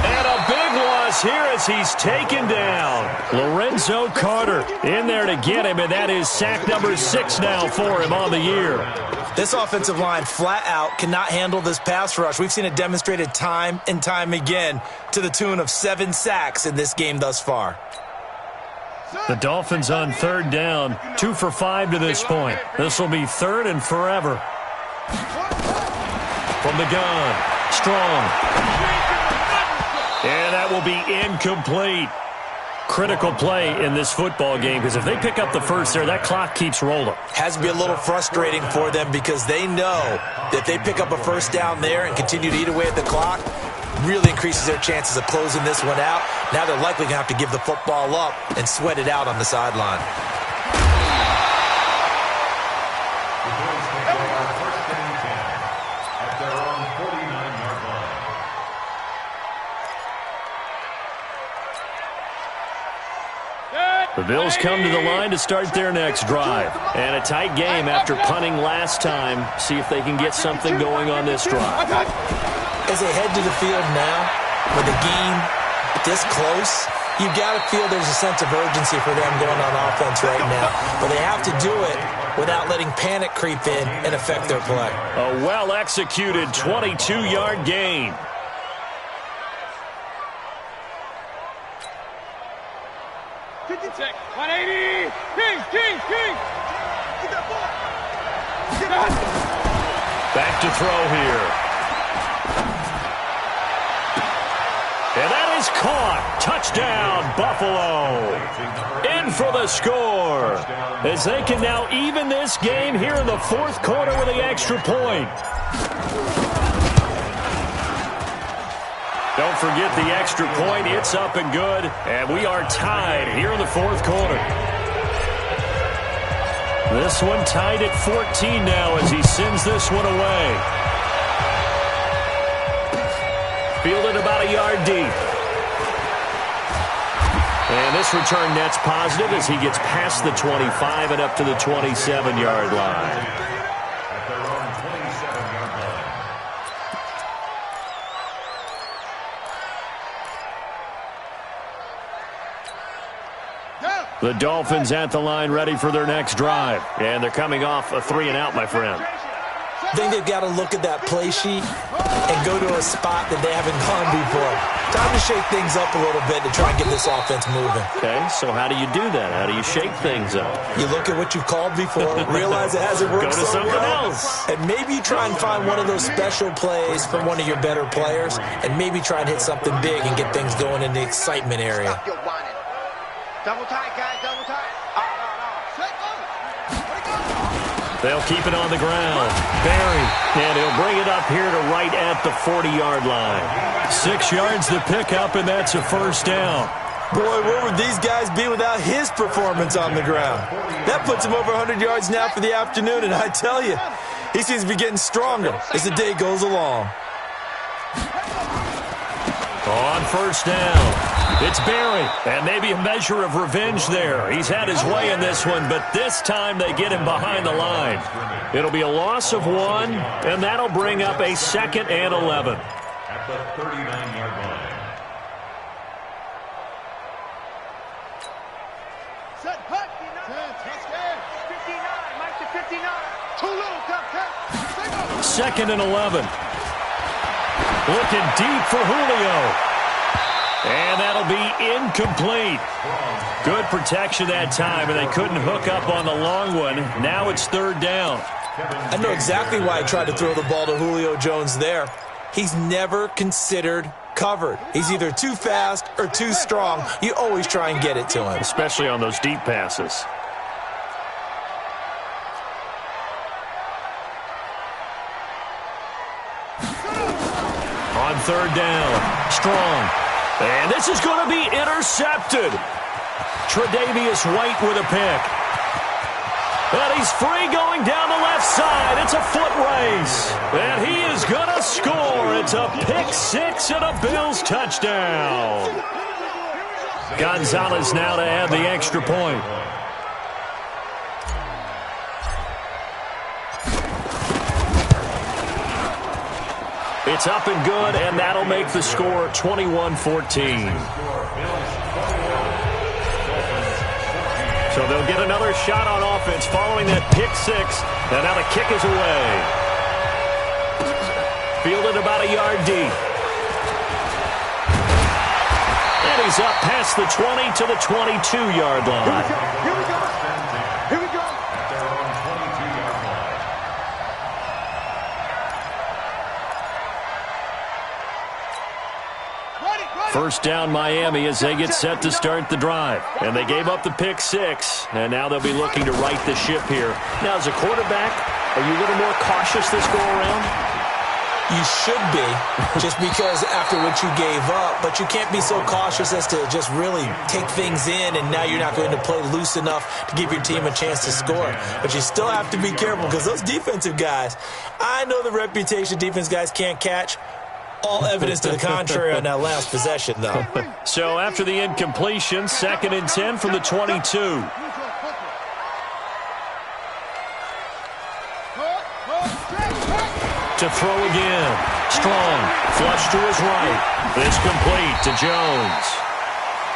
And a big loss here as he's taken down. Lorenzo Carter in there to get him, and that is sack number 6 now for him on the year. This offensive line flat out cannot handle this pass rush. We've seen it demonstrated time and time again to the tune of 7 sacks in this game thus far. The Dolphins on 3rd down, 2 for 5 to this point. This will be 3rd and forever. From the gun, Strong. And that will be incomplete. Critical play in this football game, because if they pick up the first there, that clock keeps rolling. Has to be a little frustrating for them because they know that if they pick up a first down there and continue to eat away at the clock, really increases their chances of closing this one out. Now they're likely going to have to give the football up and sweat it out on the sideline. The Bills take over 1st and 10 at their own 49-yard line. The Bills come to the line to start their next drive. And a tight game after punting last time. See if they can get something going on this drive. As they head to the field now, with the game this close, you've got to feel there's a sense of urgency for them going on offense right now. But they have to do it without letting panic creep in and affect their play. A well-executed 22-yard gain. Check. 180. King. Get that ball. Back to throw here. And that is caught. Touchdown, Buffalo. In for the score, as they can now even this game here in the fourth quarter with the extra point. Don't forget the extra point. It's up and good, and we are tied here in the fourth quarter. This one tied at 14 now as he sends this one away. Fielded about a yard deep. And this return net's positive as he gets past the 25 and up to the 27-yard line. At their own 27-yard line. The Dolphins at the line ready for their next drive. And they're coming off a 3-and-out, my friend. I think they've got to look at that play sheet and go to a spot that they haven't gone before. Time to shake things up a little bit to try and get this offense moving. Okay, so how do you do that? How do you shake things up? You look at what you've called before, realize it hasn't worked Go to so something well, else. and maybe you try and find one of those special plays from one of your better players, and maybe try and hit something big and get things going in the excitement area. Stop your whining. Double tight, guys, double tight. Set go. They'll keep it on the ground. Barry, and he'll bring it up here to right at the 40-yard line. 6 yards to pick up, and that's a first down. Boy, where would these guys be without his performance on the ground? That puts him over 100 yards now for the afternoon, and I tell you, he seems to be getting stronger as the day goes along. On first down, it's Barry, and maybe a measure of revenge there. He's had his way in this one, but this time they get him behind the line. It'll be a loss of 1, and that'll bring up a 2nd and 11. At the 39-yard line. Set, hut. 59, Mike to 59. Too little, Cap. 2nd and 11. Looking deep for Julio. And that'll be incomplete. Good protection that time, and they couldn't hook up on the long one. Now it's 3rd down. I know exactly why I tried to throw the ball to Julio Jones there. He's never considered covered. He's either too fast or too strong. You always try and get it to him. Especially on those deep passes. On 3rd down, Strong. And this is going to be intercepted. Tre'Davious White with a pick. And he's free going down the left side. It's a foot race. And he is going to score. It's a pick 6 and a Bills touchdown. Gonzalez now to add the extra point. It's up and good, and that'll make the score 21-14. So they'll get another shot on offense following that pick 6, and now the kick is away. Fielded about a yard deep. And he's up past the 20 to the 22-yard line. Here we go. Here we go. At their own 22-yard line. First down Miami as they get set to start the drive. And they gave up the pick 6, and now they'll be looking to right the ship here. Now, as a quarterback, are you a little more cautious this go-around? You should be, just because after what you gave up, but you can't be so cautious as to just really take things in, and now you're not going to play loose enough to give your team a chance to score. But you still have to be careful because those defensive guys, I know the reputation defense guys can't catch. All evidence to the contrary on that last possession, though. So after the incompletion, 2nd and 10 from the 22. To throw again. Strong. Flush to his right. This complete to Jones.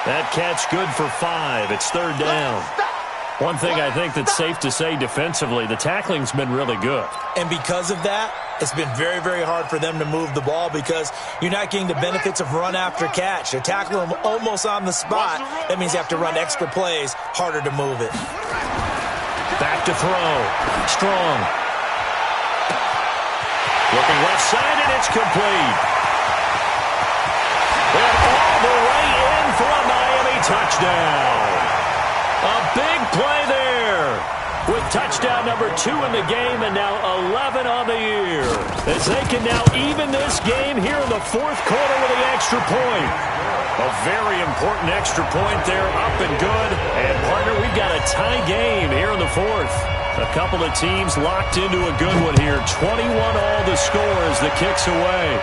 That catch good for 5. It's 3rd down. One thing I think that's safe to say defensively, the tackling's been really good. And because of that, it's been very, very hard for them to move the ball because you're not getting the benefits of run after catch. They're tackling them almost on the spot. That means you have to run extra plays, harder to move it. Back to throw. Strong. Looking left side, and it's complete. And all the touchdown. A big play there with touchdown number 2 in the game and now 11 on the year. As they can now even this game here in the fourth quarter with the extra point. A very important extra point there, up and good. And, partner, we've got a tie game here in the fourth. A couple of teams locked into a good one here. 21 all the score as the kick's away.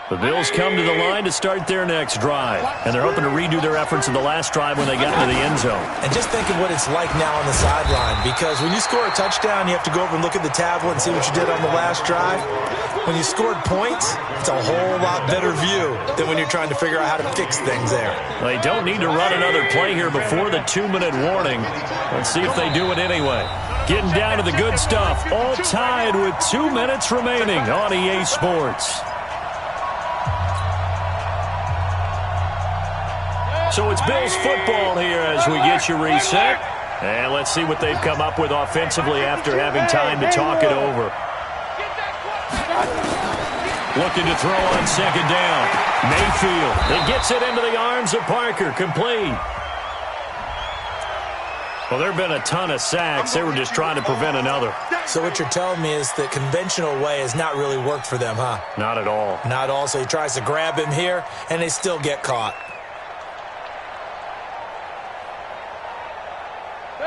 The Bills come to the line to start their next drive, and they're hoping to redo their efforts in the last drive when they got into the end zone. And just think of what it's like now on the sideline, because when you score a touchdown, you have to go over and look at the tablet and see what you did on the last drive. When you scored points, it's a whole lot better view than when you're trying to figure out how to fix things there. They don't need to run another play here before the 2-minute warning. Let's see if they do it anyway. Getting down to the good stuff, all tied with 2 minutes remaining on EA Sports. So it's Bills football here as we get you reset. And let's see what they've come up with offensively after having time to talk it over. Looking to throw on second down. Mayfield. It gets it into the arms of Parker. Complete. Well, there have been a ton of sacks. They were just trying to prevent another. So what you're telling me is the conventional way has not really worked for them, huh? Not at all. Not at all. So he tries to grab him here, and they still get caught.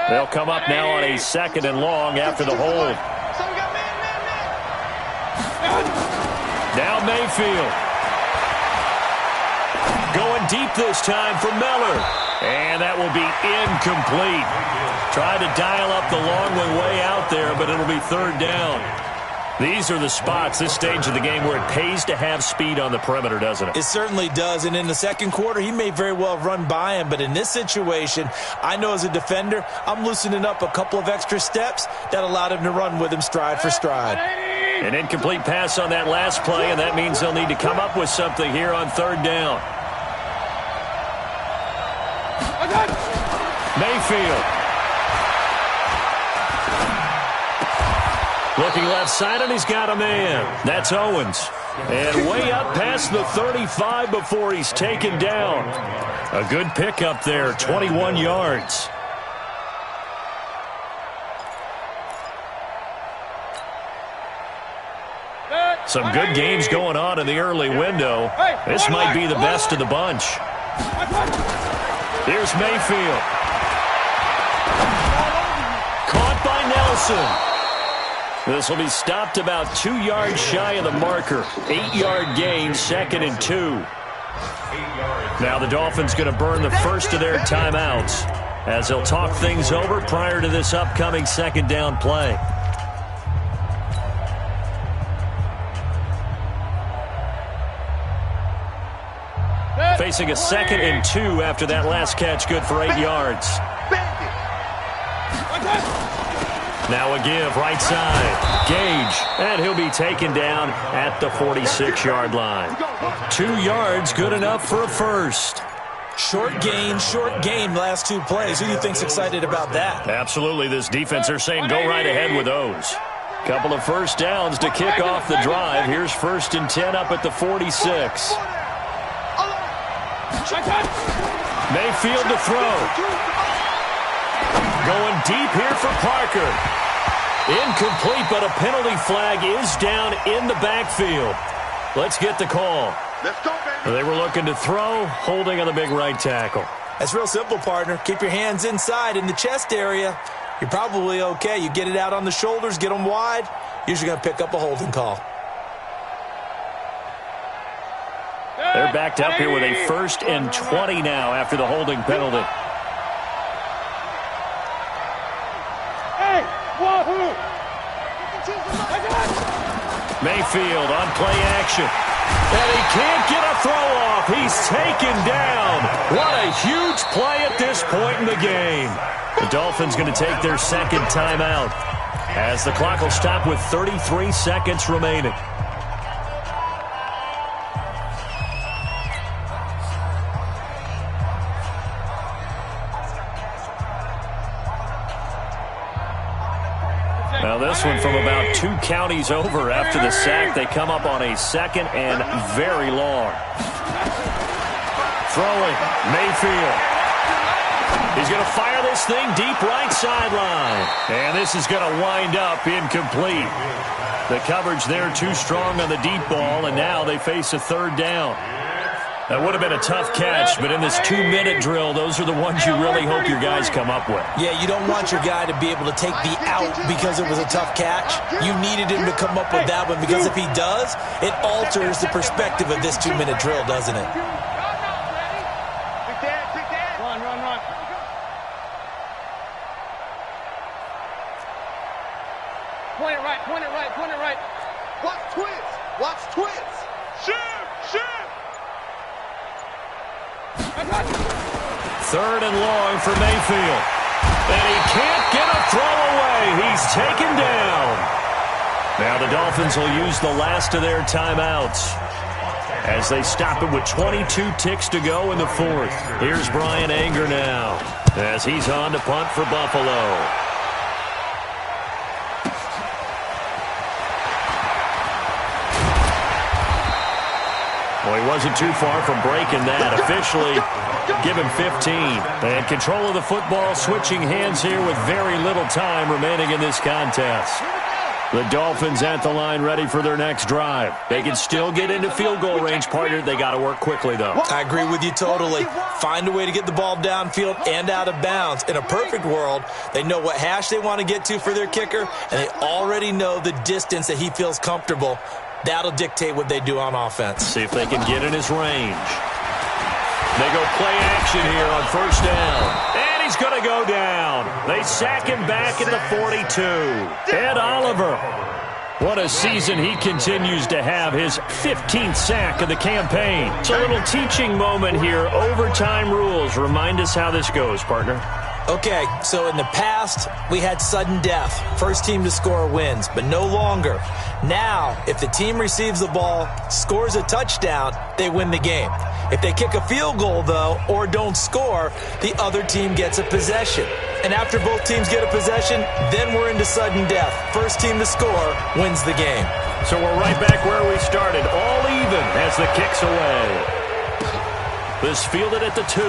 They'll come up now on a 2nd and long after the hold. Now Mayfield. Going deep this time for Miller. And that will be incomplete. Tried to dial up the long one way out there, but it'll be 3rd down. These are the spots, this stage of the game, where it pays to have speed on the perimeter, doesn't it? It certainly does, and in the second quarter, he may very well run by him, but in this situation, I know as a defender, I'm loosening up a couple of extra steps that allowed him to run with him stride for stride. An incomplete pass on that last play, and that means they'll need to come up with something here on 3rd down. Mayfield. Looking left side, and he's got a man. That's Owens. And way up past the 35 before he's taken down. A good pickup there, 21 yards. Some good games going on in the early window. This might be the best of the bunch. Here's Mayfield. Caught by Nelson. This will be stopped about 2 yards shy of the marker. 8-yard gain, 2nd and 2. Now the Dolphins going to burn the first of their timeouts as they'll talk things over prior to this upcoming 2nd down play. Facing a 2nd and 2 after that last catch, good for 8 yards. Now a give, right side. Gage, and he'll be taken down at the 46-yard line. 2 yards, good enough for a first. Short gain, last 2 plays. Who do you think's excited about that? Absolutely, this defense, they're saying go right ahead with those. Couple of first downs to kick off the drive. Here's 1st and 10 up at the 46. Mayfield to throw. Going deep here for Parker. Incomplete, but a penalty flag is down in the backfield. Let's get the call. Let's go, baby. They were looking to throw, holding on the big right tackle. That's real simple, partner. Keep your hands inside in the chest area. You're probably okay. You get it out on the shoulders, get them wide. Usually going to pick up a holding call. They're backed up here with a 1st and 20 now after the holding penalty. Mayfield on play action. And he can't get a throw off. He's taken down. What a huge play at this point in the game. The Dolphins going to take their 2nd timeout as the clock will stop with 33 seconds remaining. this one from about 2 counties over. After the sack, they come up on a 2nd and very long. Throwing, Mayfield. He's going to fire this thing deep right sideline. And this is going to wind up incomplete. The coverage there too strong on the deep ball, and now they face a 3rd down. That would have been a tough catch, but in this 2-minute drill, those are the ones you really hope your guys come up with. Yeah, you don't want your guy to be able to take the out because it was a tough catch. You needed him to come up with that one, because if he does, it alters the perspective of this 2-minute drill, doesn't it? Point it right, point it right, point it right. Watch twins, watch twins. Shoot, shoot. 3rd and long for Mayfield. And he can't get a throw away. He's taken down. Now the Dolphins will use the last of their timeouts as they stop it with 22 ticks to go in the 4th. Here's Brian Anger now as he's on to punt for Buffalo. Well, he wasn't too far from breaking that. Officially, give him 15. And control of the football switching hands here with very little time remaining in this contest. The Dolphins at the line ready for their next drive. They can still get into field goal range, partner. They got to work quickly, though. I agree with you totally. Find a way to get the ball downfield and out of bounds. In a perfect world, they know what hash they want to get to for their kicker, and they already know the distance that he feels comfortable. That'll dictate what they do on offense. See if they can get in his range. They go play action here on 1st down. And he's going to go down. They sack him back at the 42. Ed Oliver. What a season he continues to have. His 15th sack of the campaign. It's a little teaching moment here. Overtime rules. Remind us how this goes, partner. Okay, so in the past, we had sudden death. First team to score wins, but no longer. Now, if the team receives the ball, scores a touchdown, they win the game. If they kick a field goal, though, or don't score, the other team gets a possession. And after both teams get a possession, then we're into sudden death. First team to score wins the game. So we're right back where we started, all even as the kick's away. This fielded at the 2.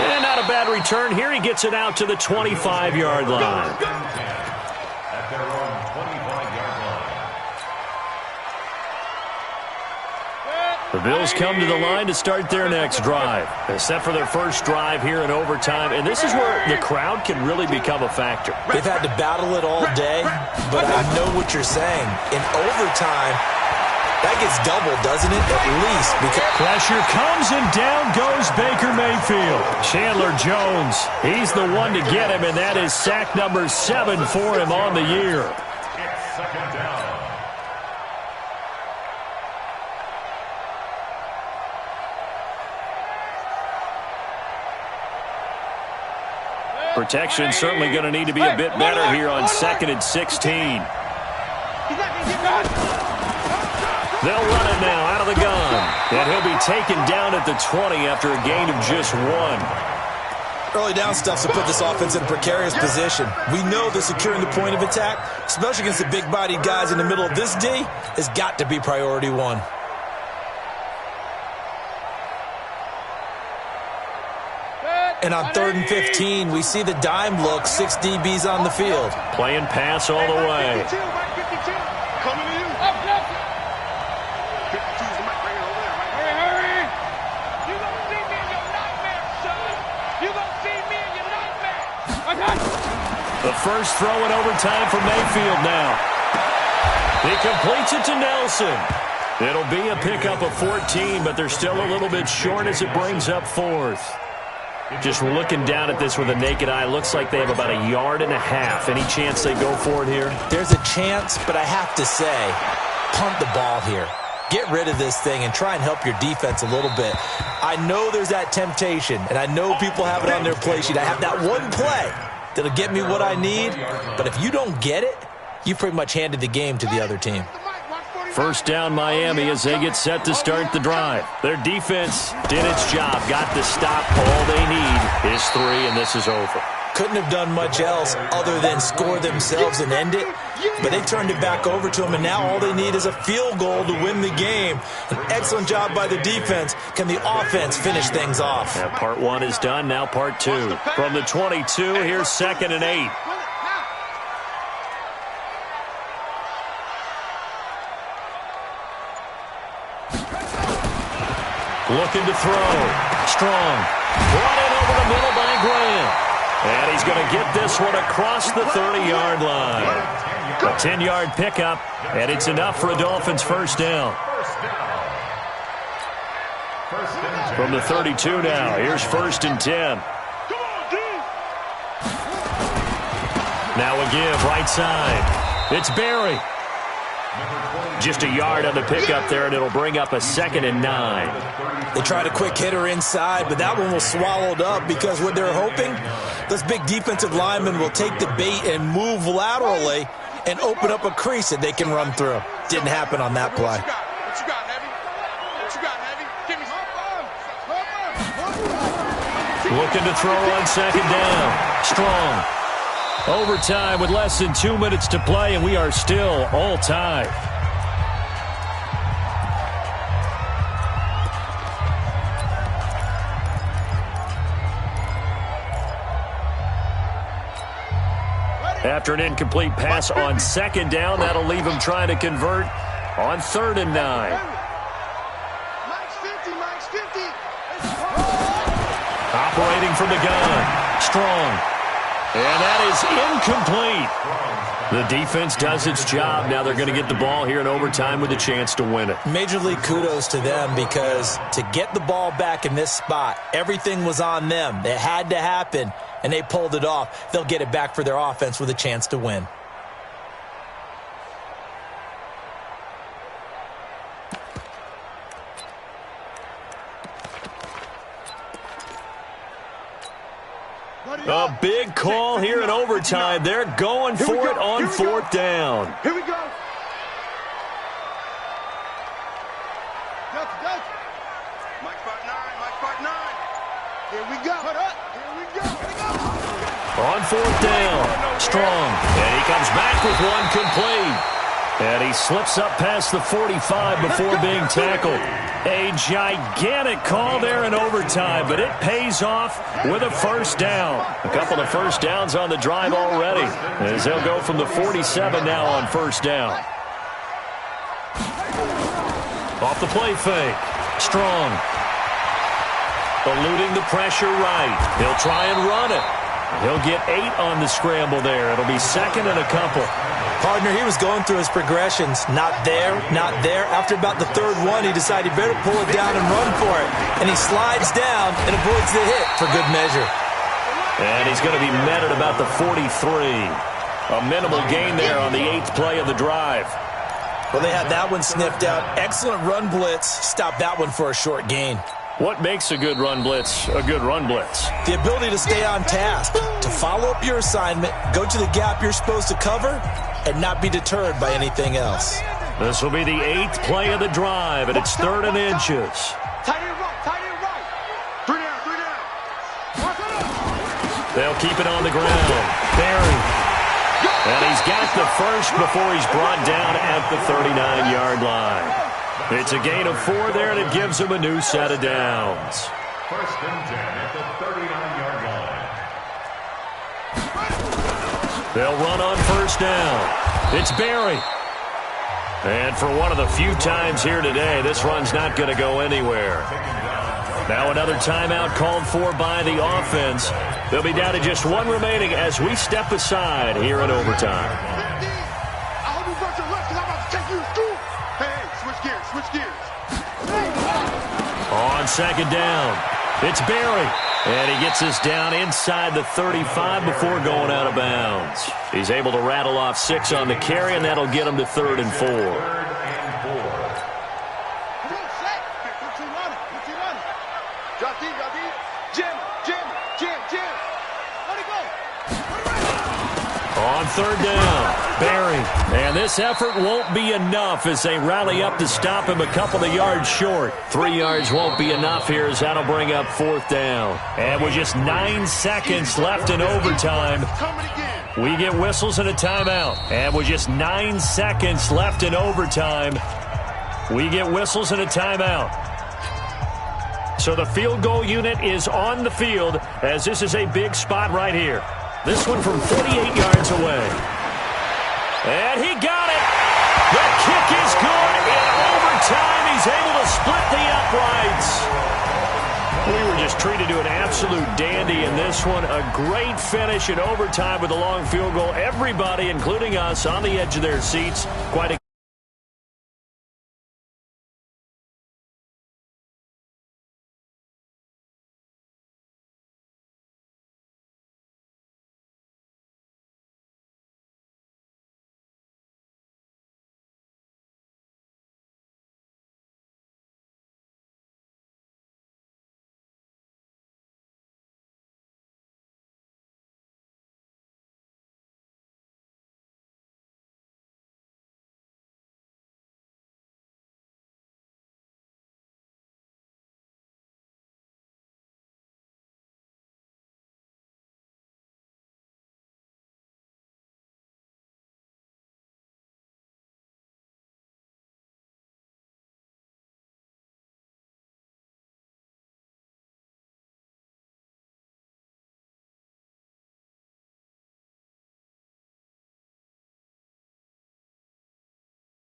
And not a bad return here. He gets it out to the 25-yard line. At their own 25-yard line. The Bills come to the line to start their next drive. They're set for their first drive here in overtime, and this is where the crowd can really become a factor. They've had to battle it all day, but I know what you're saying. In overtime, that gets doubled, doesn't it? At least. Because pressure comes, and down goes Baker Mayfield. Chandler Jones, he's the one to get him, and that is sack number 7 for him on the year. It's 2nd down. Protection certainly going to need to be a bit better here on 2nd and 16. They'll run it now out of the gun. And he'll be taken down at the 20 after a gain of just 1. early down stuff's to put this offense in a precarious position. We know that securing the point of attack, especially against the big-bodied guys in the middle of this D, has got to be priority 1. And on 3rd and 15, we see the dime look, 6 DBs on the field. Playing pass all the way. Coming to you. 52's the mic right over there. Hurry. You gonna see me in your nightmare, son. You gonna see me in your nightmare. The first throw in overtime for Mayfield now. He completes it to Nelson. It'll be a pickup of 14, but they're still a little bit short as it brings up 4th. Just looking down at this with a naked eye, looks like they have about 1.5 yards. Any chance they go for it here? There's a chance, but I have to say, punt the ball here. Get rid of this thing and try and help your defense a little bit. I know there's that temptation, and I know people have it on their play sheet. I have that one play that'll get me what I need, but if you don't get it, you pretty much handed the game to the other team. First down Miami as they get set to start the drive. Their defense did its job, got the stop. All they need is 3, and this is over. couldn't have done much else other than score themselves and end it. But they turned it back over to them, and now all they need is a field goal to win the game. An excellent job by the defense. Can the offense finish things off? Yeah, part one is done. Now part two. From the 22, here's 2nd and 8. Looking to throw. Strong. Brought in over the middle by Graham. And he's going to get this one across the 30-yard line. A 10-yard pickup, and it's enough for a Dolphins first down. From the 32 now, here's 1st and 10. Now a give, right side. It's Barry. Just a yard on the pickup there, and it'll bring up a 2nd and 9. They tried a quick hitter inside, but that one was swallowed up because what they're hoping, those big defensive linemen will take the bait and move laterally and open up a crease that they can run through. Didn't happen on that play. What you got, Heavy? What you got, Heavy? Give me some. Looking to throw on 2nd down. Strong. Overtime with less than 2 minutes to play, and we are still all tied. After an incomplete pass on 2nd down, that'll leave him trying to convert on 3rd and 9. Mike's 50, Mike's 50. Operating from the gun. Strong. And that is incomplete. The defense does its job. Now they're going to get the ball here in overtime with a chance to win it. Major league kudos to them because to get the ball back in this spot, everything was on them. It had to happen, and they pulled it off. They'll get it back for their offense with a chance to win. A big call here in overtime. They're going for it on 4th down. Here we go. Delta. Mike part 9. Here we go. Here we go. On 4th down. Strong. And he comes back with one complete. And he slips up past the 45 before being tackled. A gigantic call there in overtime, but it pays off with a first down. A couple of first downs on the drive already, as they'll go from the 47 now on 1st down. Off the play fake. Strong. Eluding the pressure right. He'll try and run it. He'll get 8 on the scramble there. It'll be 2nd and a couple. Partner, he was going through his progressions. Not there, not there. After about the 3rd one, he decided he better pull it down and run for it. And he slides down and avoids the hit for good measure. And he's going to be met at about the 43. A minimal gain there on the 8th play of the drive. Well, they had that one sniffed out. Excellent run blitz. Stopped that one for a short gain. What makes a good run blitz a good run blitz? The ability to stay on task, to follow up your assignment, go to the gap you're supposed to cover, and not be deterred by anything else. This will be the 8th play of the drive, and it's 3rd and inches. Tight end right. 3 down. They'll keep it on the ground. Barry. And he's got the first before he's brought down at the 39-yard line. It's a gain of 4 there, and it gives him a new set of downs. 1st and 10 at the 39-yard line. They'll run on 1st down. It's Barry. And for one of the few times here today, this run's not going to go anywhere. Now another timeout called for by the offense. They'll be down to just 1 remaining as we step aside here in overtime. I hope you brought your lunch because I'm about to take you to school. Hey, switch gears. On 2nd down, it's Barry. And he gets us down inside the 35 before going out of bounds. He's able to rattle off 6 on the carry, and that'll get him to 3rd and 4. Drop deep. Jim. Let it go. On third down, Barry. And this effort won't be enough as they rally up to stop him a couple of yards short. 3 yards won't be enough here as that'll bring up fourth down. And with just 9 seconds left in overtime, we get whistles and a timeout. And with just 9 seconds left in overtime, we get whistles and a timeout. So the field goal unit is on the field as this is a big spot right here. This one from 48 yards away. And he got it. The kick is good. In overtime, he's able to split the uprights. We were just treated to an absolute dandy in this one. A great finish in overtime with a long field goal. Everybody, including us, on the edge of their seats. Quite a